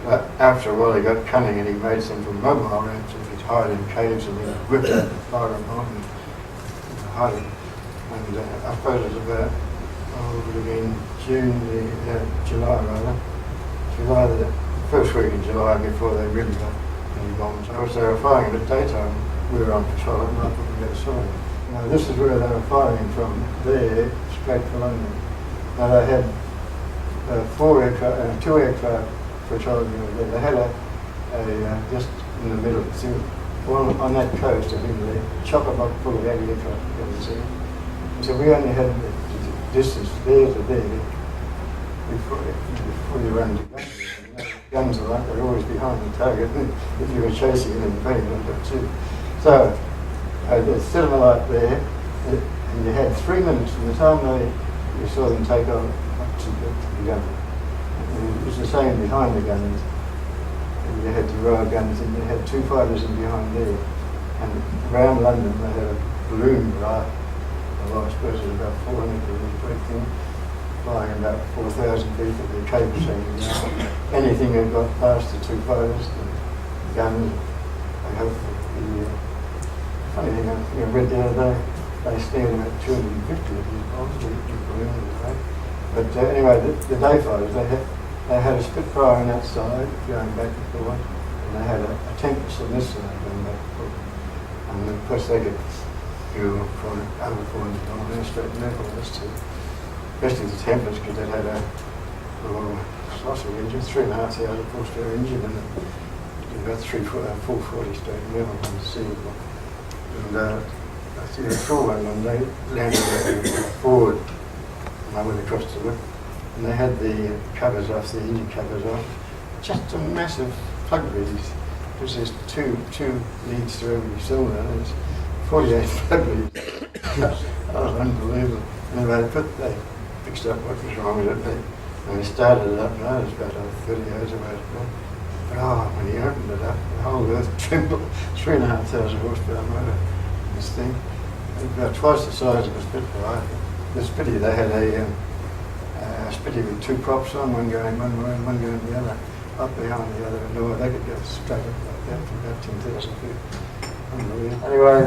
But after a while, he got cunning and he made some from mobile ramps, and he'd hide in caves and he'd whip out and fire a bomb and hide it. And I suppose it was about, it would have been July rather. July, the first week in July before they really got any bombs. Of course, they were firing at daytime. We were on patrol at night, but we never saw them. Now, this is where they were firing from there, straight for London. Now, they had 2 aircraft patrolling over there. They had a just in the middle, on that coast of England, chopper block full of anti-aircraft guns. So we only had the distance there to there before you run to guns. Guns are like they're always behind the target if you were chasing it in vain. So they set them out there, and you had 3 minutes from the time you saw them take off up to the gun. It was the same behind the guns. And you had the row of guns, and you had 2 fighters in behind there. And around London they had a balloon rifle. Well, I suppose it was about 400 of these great things, flying about 4,000 feet at the cable hanging down. Anything that got past the 2 fighters, the guns, I hope the funny thing I read the other day, they stand about 250 of these bombs, the balloons, right? But anyway, the day fighters, they had a Spitfire on that side, going back and forth, and they had a Tempest on this side, going back and forth. And of course they could go from over 400 kilometres straight level, especially the Tempest, because they had a colossal engine, 3,500 horsepower engine, and about 440 straight level on the sea. And I see a saw one and they landed forward and I went across to look and they had the covers off, the engine covers off. Just a massive plug leads. Because there's two leads to every cylinder and there's 48 plug leads. Oh, unbelievable. Anyway, they fixed up what was wrong with it. And they started it up and I was about 30 yards away. But when he opened it up, the whole earth trembled. 3,500 horsepower motor. This thing. It was about twice the size of a Spitfire. The Spitty, they had a Spitty with two props on, one going one way and one going the other, up behind the other. And they could go straight up like that from about 10,000 feet. Unbelievable. Anyway,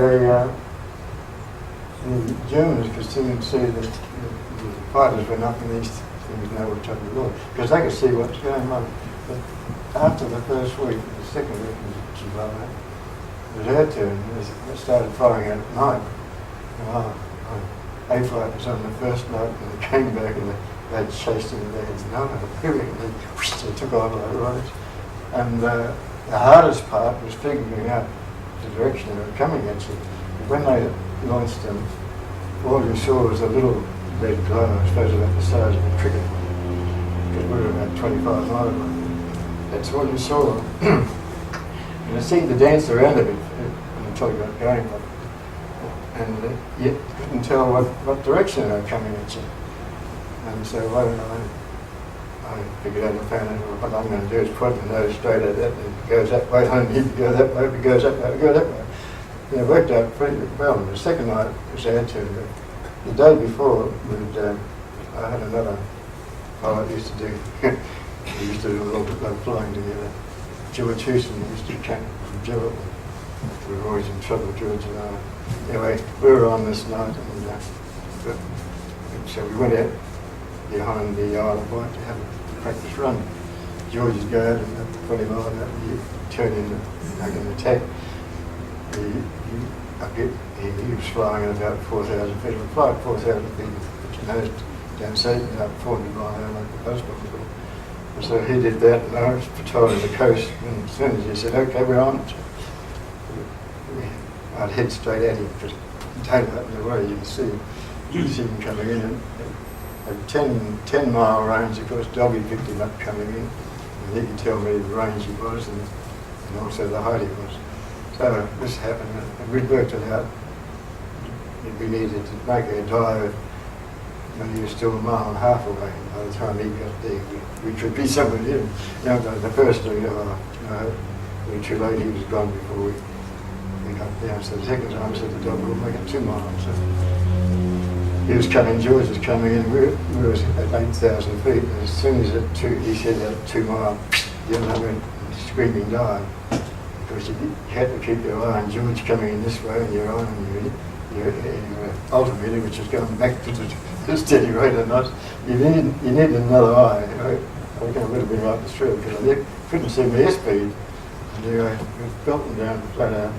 the Germans could soon see that the fighters were knocking these things now were top of the law, because they could see what's going on. But after the first week, the second week was July, it was our turn. They started firing at night. A-Flight was on the first night and they came back and they chased him and they had no feeling and they took over the roads. And the hardest part was figuring out the direction they were coming against it. When they launched them, all you saw was a little red glow, I suppose about the size of a cricket, because we were about 25 miles away. That's all you saw. And it seemed to dance around a bit until you got going. And you couldn't tell what direction they were coming at you. And so I figured out and found out what I'm going to do is point the nose straight at that, and if it goes that way, I need to go that way, if it goes that way, I go that way. And it worked out pretty well. And the second night was our turn. The day before, I had another pilot used to do, we used to do a little bit of flying together. George Houston used to come from Gerald. We were always in trouble, George and I. Anyway, we were on this night, and so we went out behind the Isle of Wight to have a practice run. George would go out and at 20 miles an hour, you turn in and make an attack. He was flying at about 4,000 feet. We fly at 4,000 feet, but you know, down south, about 400 miles an hour like the post office. And so he did that, and I was patrolling the coast, and as soon as he said, okay, we're on, I'd head straight at him, because daylight in the way you can see him coming in. And at 10 mile range, of course, Doggy picked him up coming in, and he could tell me the range he was, and also the height he was. So this happened, and we'd worked it out. We needed to make a dive when he was still 1.5 miles away. By the time he got there, we should be somewhere near him. The first thing, we were too late, he was gone before we got down. So the second time I said to the dog, we'll make it 2 miles. So he was coming, George was coming in, we were at 8,000 feet, and as soon as he said that 2 mile, I went screaming dive. Because you had to keep your eye on George coming in this way and your eye on your altimeter, which is going back to the steady rate of knots. You needed another eye. I was going a little bit right through because I couldn't see my airspeed. And we were belting down flat out,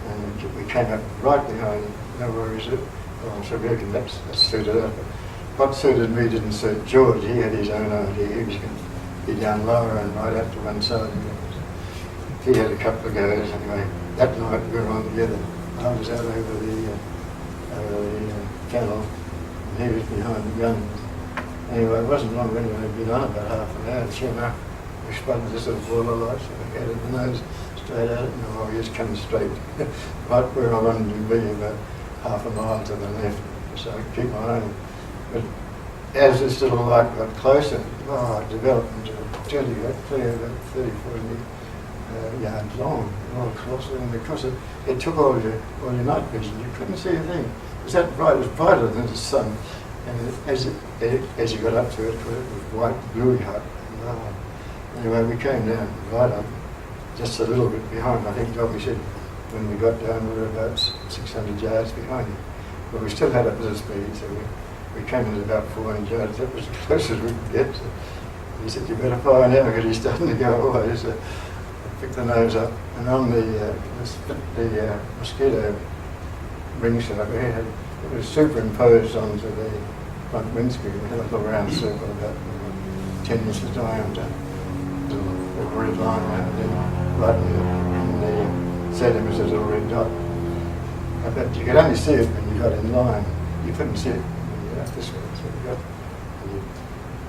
and we came up right behind. No worries. So we reckon that suited up. What suited me didn't suit George. He had his own idea. He was going to be down lower and right out to one side. He had a couple of goes anyway. That night we were on together. I was out over the channel and he was behind the gun. Anyway, it wasn't long anyway, we'd been on about half an hour, and sure enough, we spotted this little boiler light, so we headed the nose straight at it, and he was coming straight right where I wanted to be, about half a mile to the left, so I could keep my own. But as this little light got closer, it developed into a jelly, clear about 30, 40 yards long, all closer, and because it took all your night vision, you couldn't see a thing. It was that bright, it was brighter than the sun, and as you got up to it, it was white, bluey hot. Anyway, we came down right up, just a little bit behind. I think Dobby said when we got down we were about 600 yards behind him, but we still had a bit of speed, so we came in at about 400 yards. That was as close as we could get. So he said, "You better fire now because he's starting to go away." So picked the nose up, and on the mosquito ring sight we had, it was superimposed onto the front windscreen. We had a little round circle about 10 inches diameter, a red line around it, right in the centre was a little red dot. But you could only see it when you got in line. You couldn't see it when you got this way. So you got, and you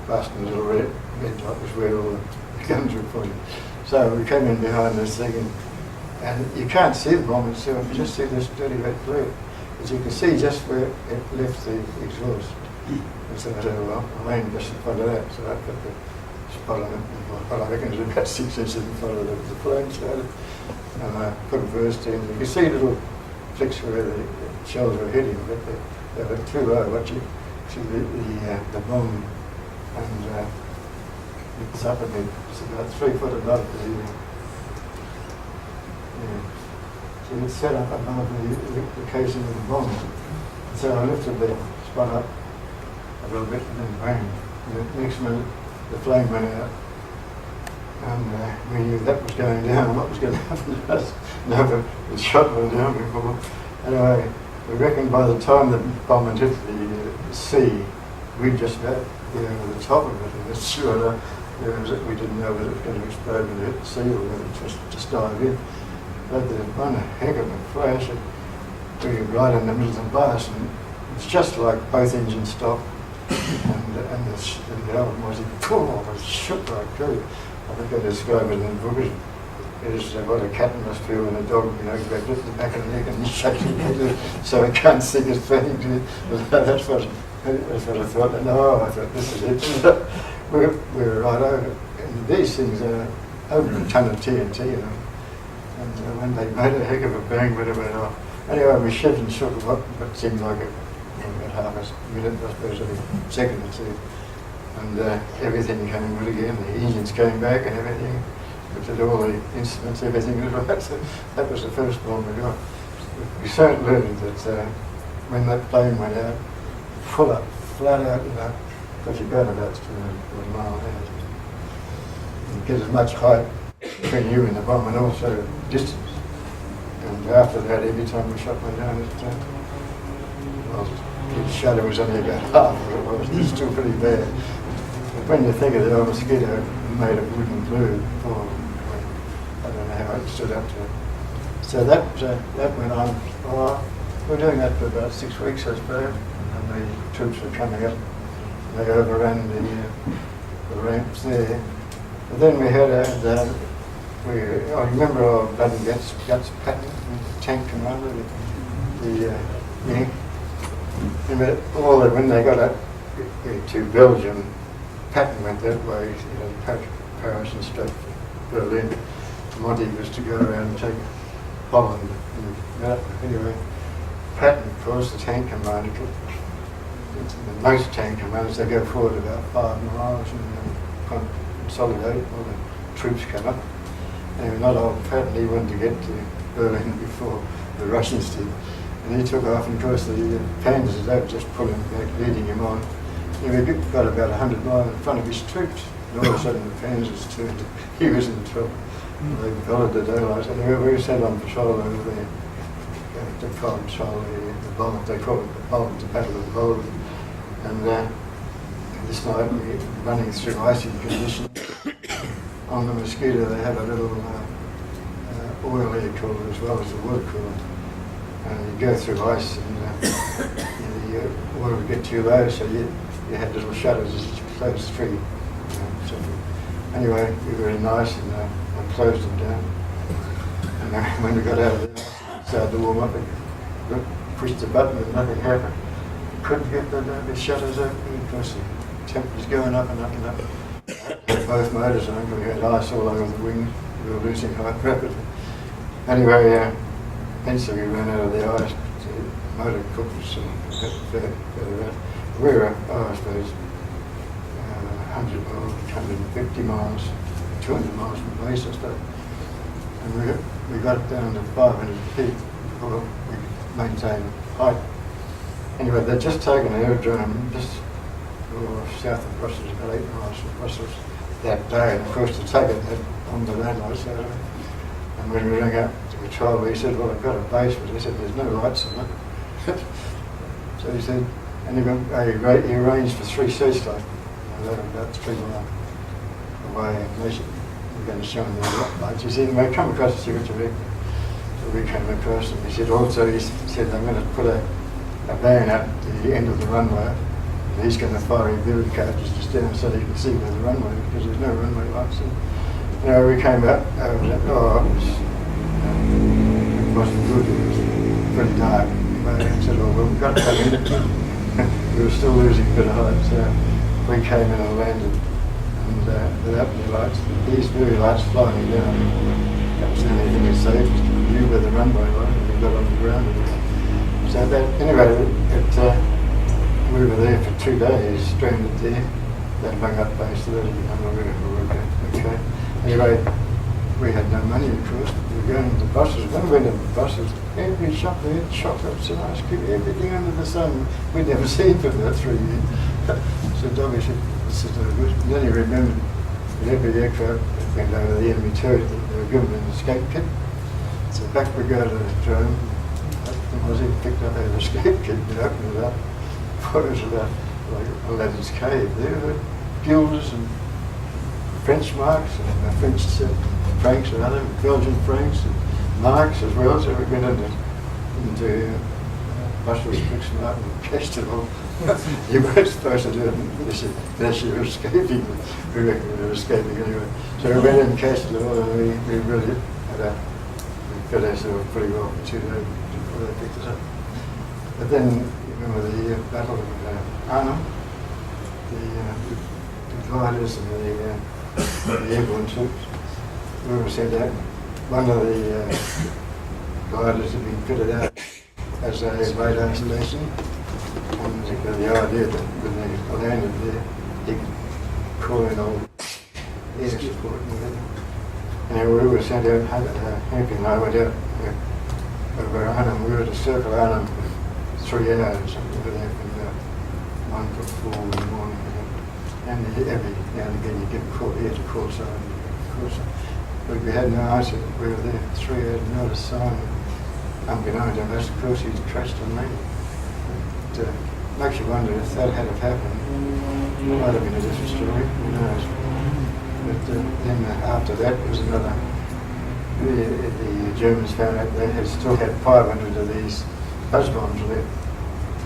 fastened a little red dot was where all the guns were pointed. So we came in behind this thing, and you can't see the bomb itself, you just see this dirty red glare. As you can see just where it left the exhaust. And so I said, well, I aimed just in front of that, so I put the spot on it, what I reckon it was about 6 inches in front of the flame started. And I put a burst in. You can see little flicks where the shells were hitting, but they were too low. What you see the bomb, and it's up a bit. It's about 3 foot above the. So it's set up above the casing of the bomb. So I lifted the spot up a little bit, and then bang. And the next minute, the flame went out. And we knew that was going down. What was going to happen to us? Never was shot one down before. Anyway, we reckon by the time the bomb had hit the sea, we'd just about get over the top of it. And it's sure we didn't know whether it was going to explode when it hit the sea or whether it just dive in. But there's one heck of a flash. We were right in the middle of the blast, and it's just like both engines stopped, and the other was it shook like crazy. I think I describe it in the book. It is what a cat must feel when a dog, grabs it in the back of the neck and shakes it so it can't sink its fanning to it. That's what I thought. And I thought, this is it. We're right over. And these things are over a ton of TNT, And when they made a heck of a bang when it went off. Anyway, we shivered and shook what seemed like about half a minute, I suppose, a second or two. And everything came good again. The engines came back and everything. We did all the instruments, everything was right. So that was the first bomb we got. We soon learned that when that plane went out, full up, flat out, because you got about a mile out. You get as much height between you and the bomb, and also distance. And after that, every time we shot one down, the shadow was only about half of it was. It was still pretty bad. But when you think of the old mosquito made of wood and glue, I don't know how it stood up to it. So that went on. We were doing that for about 6 weeks, I suppose, and the troops were coming up. They overran the ramps there. But then we had I remember our bloody guts Patton, the tank commander, Remember when they got up to Belgium, Patton went that way, Paris and straight to Berlin. Monty was to go around and take Holland. Anyway, Patton, of course, the tank commander, most tank commanders, they go forward about 5 miles and consolidate, all the troops come up. And not old Patton, he wanted to get to Berlin before the Russians did. And he took off, and of course the Panzers, they were just pulling back, leading him on. And we got about 100 miles in front of his troops. And all of a sudden the Panzers turned, he was in trouble. And they followed the daylights, and we were sent on patrol over there. They called patrol the bomb, they called it the bomb, the Battle of the Bulge. And this night we were running through icy conditions. On the mosquito they had a little oil air cooler as well as a water cooler. And you go through ice and the oil would get too low, so you had little shutters as you closed through. So anyway, we were very nice, and I closed them down. And when we got out of there, I started to warm up and pushed the button and nothing happened. Couldn't get the shutters open because the temperature's going up and up and up. Both motors on, we had ice all over the wings. We were losing height rapidly. Anyway, eventually we ran out of the ice. The motor cooked us further out. We were, I suppose, 100 miles, 150 miles, 200 miles from base and stuff. And we got down to 500 feet before we could maintain height. Anyway, they'd just taken an aerodrome just south of Brussels, about 8 miles from Brussels that day. And of course, to take it on the land lights out of it. And when we rang up to patrol, he said, well, I've got a base, but he said, there's no lights on it. So he said, and he arranged for 3 searchlights. They were about 3 miles away, and we're going to show them the lights. He said, anyway, come across and see what you reckon. we came across, and he said also, he said, I'm going to put a van at the end of the runway, and he's going to fire a billiard cartridges down so you can see where the runway is, because there's no runway lights. And, you know, we came out, it wasn't good, it was pretty dark. I said, oh, well, we've got to come in. We were still losing a bit of height, so we came in and landed, and without any lights, these very lights flying down. That was the only thing we saved, was to view where the runway was, and we got on the ground. So that, anyway, we were there for 2 days, stranded there. They hung up base, so that I'm not really okay. Anyway, we had no money, of course. We were going to the buses. When we went to the buses, every shop they had chocolates and ice cream, everything under the sun. We'd never seen for about 3 years. So Dobby said, this is no good. And then he remembered that every aircraft that went over the enemy territory, they were given an escape kit. So back we go to the drone. I was even picked up an escape kit and opened it up. It was about like Aladdin's cave. There were guilders and French marks and French francs and other Belgian francs and marks as well. So we went into Bushell's Bricks and Martin and cashed it all. You weren't supposed to do it unless you were escaping. We reckoned we were escaping anyway. So we went in and cashed it all, and we really had we got ourselves pretty well for 2 days before they picked us up. But then, you remember the Battle of Arnhem, the gliders and the airborne troops. We were sent out. One of the gliders had been fitted out as a radar station, and the idea that when they landed there, he could call in all air support and everything. And we were sent out, Hank and I went out over Arnhem. We were to circle Arnhem for 3 hours, and we were there from about 1 to 4 in the morning. And every now and again you get a call here to call sign. But we had no answer. We were there for 3 hours, not a sign. Unbeknown to us, of course, he'd crashed on me. It makes you wonder if that had happened, it might have been a different story, who knows. But then after that was another, the Germans found out they had still had 500 of these buzz bombs left.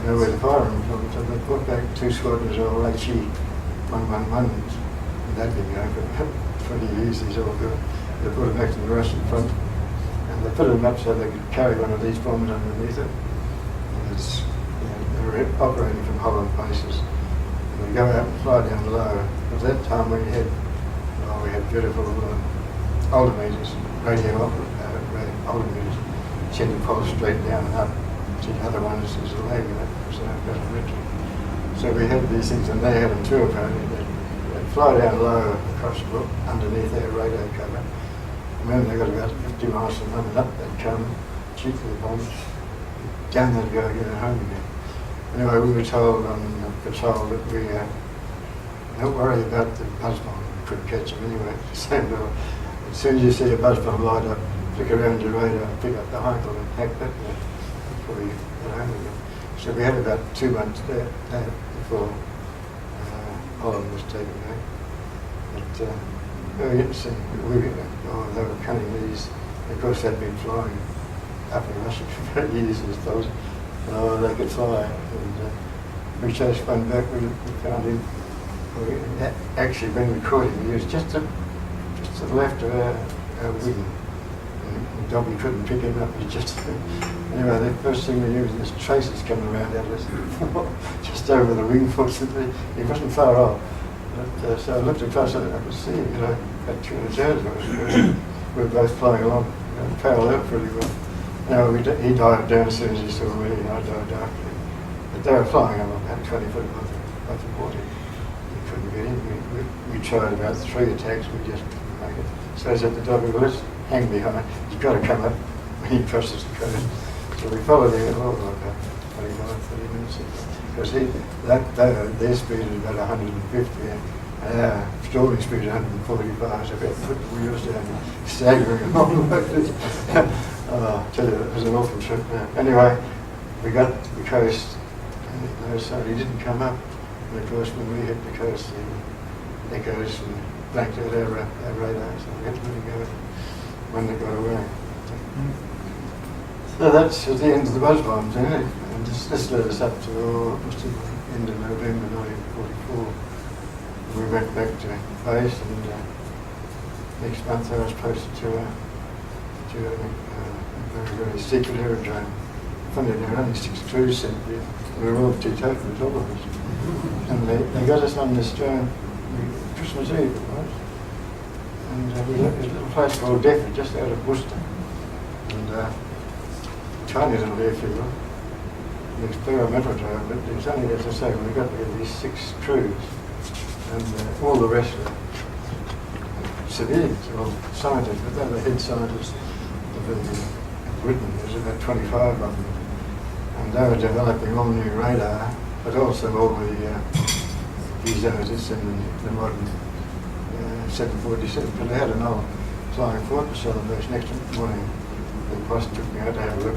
Nowhere to fire them from, so they brought back 2 squadrons of HE-111s, and they'd been going for about 20 years, these all good. They brought them back to the Russian front, and they put them up so they could carry one of these bombs underneath it. And it's, they were operating from Holland bases. And we go out and fly down low. At that time we had beautiful altimeters, radio altimeters, send the pulse straight down and up. The other ones is a lag in it, so barometric. So we had these things, and they had them too apparently. They'd fly down low across underneath their radar cover. And when they got about 50 miles from them and up, they'd come, shoot the bombs, down they'd go again and home again. Anyway, we were told on patrol that we don't worry about the buzz bomb. We couldn't catch them anyway. Same level. As soon as you see a buzz bomb light up, flick around your radar, pick up the Heichel and hack that before you get home again. So we had about 2 months there before Holland was taken back. But very interesting. They were cutting these. Of course, they'd been flying up in Russia for years and thought they could fly. And we chased one back. We found him. Actually, when we caught him, he was just to the left of our wing. And Dobby couldn't pick him up. He just anyway. The first thing we knew was there's traces coming around at us, just over the wing. Fortunately, he wasn't far off. But, so I looked across and I could see him. About 200 yards of us. We were both flying along, parallel pretty well. He dived down as soon as he saw me, and I dived after him. But they were flying about 20 foot above the water. We couldn't get in. We tried about 3 attacks. We just couldn't make it. So I said to Dobby, well, let's hang behind. You've got to come up when he crosses the coast. So we followed him about 25, 30 minutes. Because their speed is about 150, and our storming speed is 145, so we had to put the wheels down and staggering along the way. I tell you, it was an awful trip. Anyway, we got to the coast, and he didn't come up. And of course, when we hit the coast, the echoes and blanked out our radar, so we had to let him go when they got away. So that's at the end of the buzz bombs, isn't it? And this led us up to almost the end of November 1944. We went back to base, and next month I was posted to a very, very secret aerodrome. Funny, there were only 6 crews sent there. We were all teetotalers, all of us. And they got us on this drone, Christmas Eve it was. And we left this little place called Defford, just out of Worcester. And tiny little airfield, an experimental drone, but it was only, as I say, when we got there, these 6 crews. And all the rest were civilians, or scientists, but they were head scientists of Britain. There's about 25 of them. And they were developing all new radar, but also all the gazeters and the modern 747. But they had an old flying fortress celebration next morning. The boss took me out to have a look.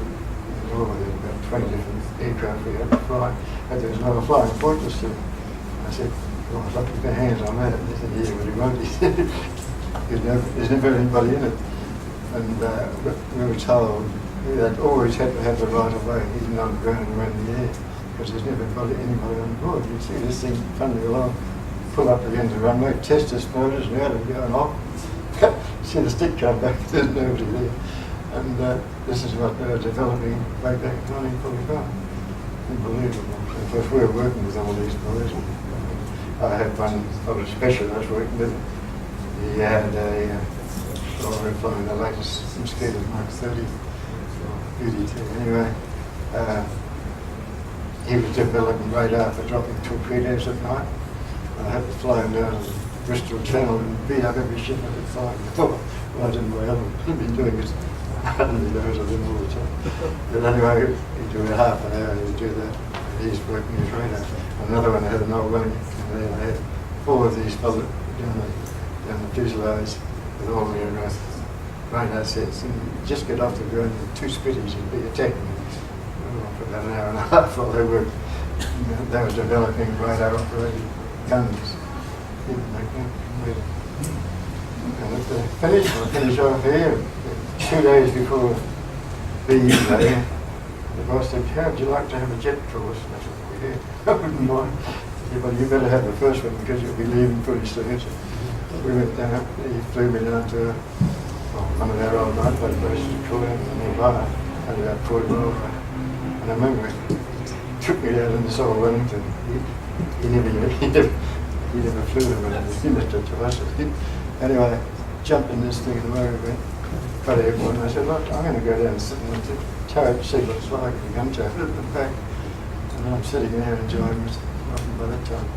There was about 20 different aircraft we had to fly. And there was another flying fortress there. I said, well, I'd like to get hands on that. He said, yeah, but he won't. He said, there's never anybody in it. And we were told that always had to have the right of way, even on the ground and around the air, because there's never anybody on board. You'd see this thing thundering along, pull up against the runway, test its motors, and out and going off. See the stick come back, there's nobody there. And this is what they were developing way back in 1945. Unbelievable. Of course, we were working with all these boys. I had one sort of special I was working with. He had we were flying the latest Mosquito Mark 30 or UD2. Anyway, he was developing radar for dropping torpedoes at night. I had to fly him down the Bristol Channel and beat up every ship I could find. Well, I didn't know what I'd been doing it. I hadn't been doing it all the time. But anyway, he'd do it half an hour and he'd do that. He's working his radar. Another one had an old one, and then I had 4 of these fellas down the fuselage with all their radar sets, and you just get off the ground with 2 spitties and be attacking them for about an hour and a half while they were developing radar operated guns. And at the finish, I'll finish off here. 2 days before BU Day, the boss said, how would you like to have a jet course? I said, well, yeah, I wouldn't mind. He said, well, you better have the first one because you'll be leaving pretty soon. So we went down, he flew me down to one of our old night places to Korea nearby, only about 40 miles away. And I remember he took me down in this old Wellington. He never flew them, he left it to us. Anyway, jumped in this thing in the motor went, got airborne, and I said, look, I'm going to go down and sit in the turret, see what it's like, the gun turret, at the back. And I'm sitting there enjoying it. By that time,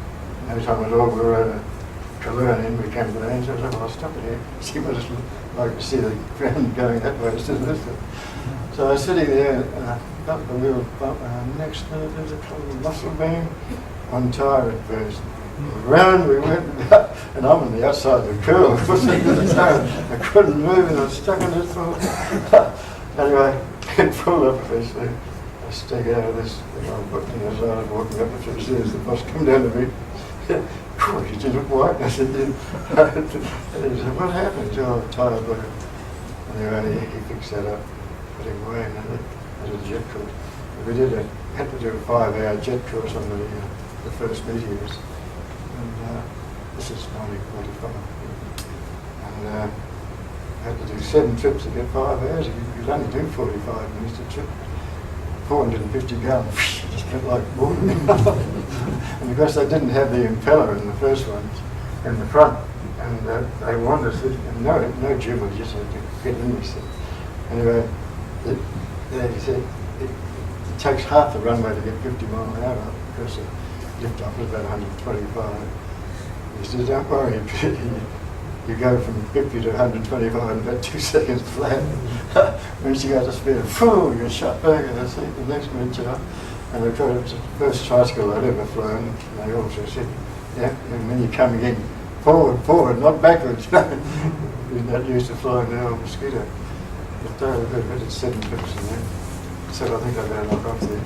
no time at all, we were over Cologne, and we came to land, so I said, well, I'll stop it here, see what it's like to see the ground going that way instead of this way. So I was sitting there, and I felt the wheel bump, and next minute there's a kind of muscle beam on tire at first. Round we went, and I'm on the outside of the curl. I couldn't move, and I was stuck in this one. Anyway, it pulled up eventually. I stayed out of this. I was walking up the 2 stairs. The boss come down to me. Oh, you did look white. I said, yeah. And he said, what happened? Oh, tire blew. Anyway, he fixed that up, put him away, and I did a jet course. We had to do a 5-hour jet course on the first meteors. And this is 1945. And I had to do 7 trips to get 5 hours. You could only do 45 minutes a trip. 450 gallons, just went like water. And because they didn't have the impeller in the first ones, in the front, and they wanted us, and no Jim, we just had to get in this thing. Anyway, they said it takes half the runway to get 50 miles an hour up because the lift off was about 125. He said, don't worry, you go from 50 to 125 in about 2 seconds flat. When you got to speed, you're shot back and I see the next minute you're up. And of course, it was the first tricycle I'd ever flown. And they also said, yeah, and when you're coming in, forward, not backwards. You're not used to flying now on Mosquito. But they were good, but it's 7 trips in there. So I think I better knock off there.